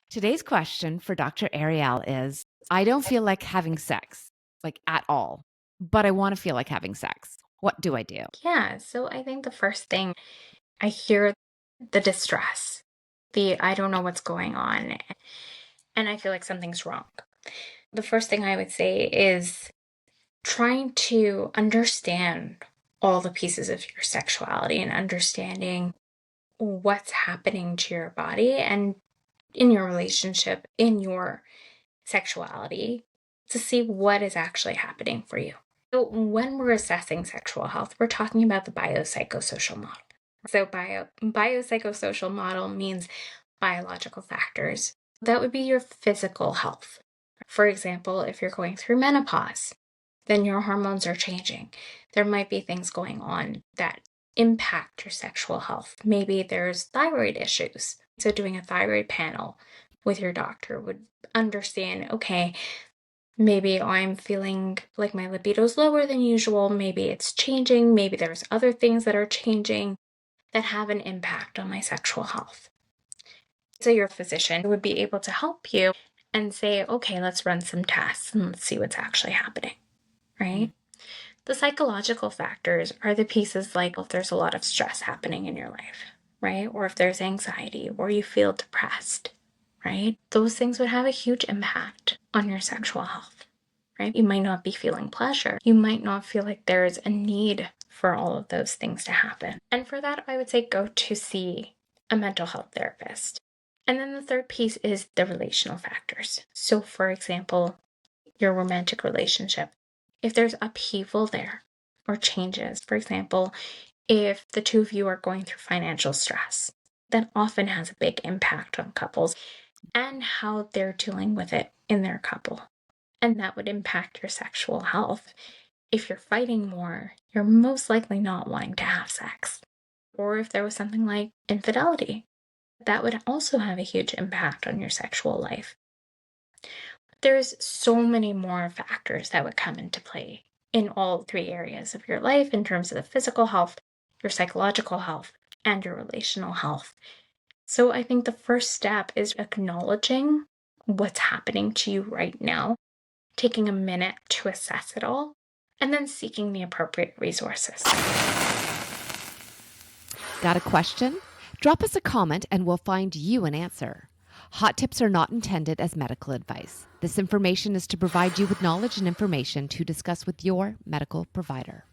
Today's question for Dr. Arielle is I don't feel like having sex, like at all, but I want to feel like having sex. What do I do? Yeah, so I think the first thing I hear the distress, the I don't know what's going on, and I feel like something's wrong. The first thing I would say is trying to understand all the pieces of your sexuality and understanding what's happening to your body and in your relationship, in your sexuality, to see what is actually happening for you. So, when we're assessing sexual health, we're talking about the biopsychosocial model. So, biopsychosocial model means biological factors. That would be your physical health. For example, if you're going through menopause, then your hormones are changing. There might be things going on that impact your sexual health. Maybe there's thyroid issues. So, doing a thyroid panel with your doctor would understand, okay, maybe I'm feeling like my libido's lower than usual. Maybe it's changing. Maybe there's other things that are changing that have an impact on my sexual health. So your physician would be able to help you and say, okay, let's run some tests and let's see what's actually happening, right? The psychological factors are the pieces like if there's a lot of stress happening in your life, right? Or if there's anxiety or you feel depressed, right? Those things would have a huge impact on your sexual health, right? You might not be feeling pleasure. You might not feel like there's a need for all of those things to happen. And for that, I would say go to see a mental health therapist. And then the third piece is the relational factors. So, for example, your romantic relationship. If there's upheaval there or changes, for example, if the two of you are going through financial stress, that often has a big impact on couples and how they're dealing with it in their couple. And that would impact your sexual health. If you're fighting more, you're most likely not wanting to have sex. Or if there was something like infidelity, that would also have a huge impact on your sexual life. There's so many more factors that would come into play in all three areas of your life in terms of the physical health, your psychological health, and your relational health. So I think the first step is acknowledging what's happening to you right now, taking a minute to assess it all, and then seeking the appropriate resources. Got a question? Drop us a comment and we'll find you an answer. Hot tips are not intended as medical advice. This information is to provide you with knowledge and information to discuss with your medical provider.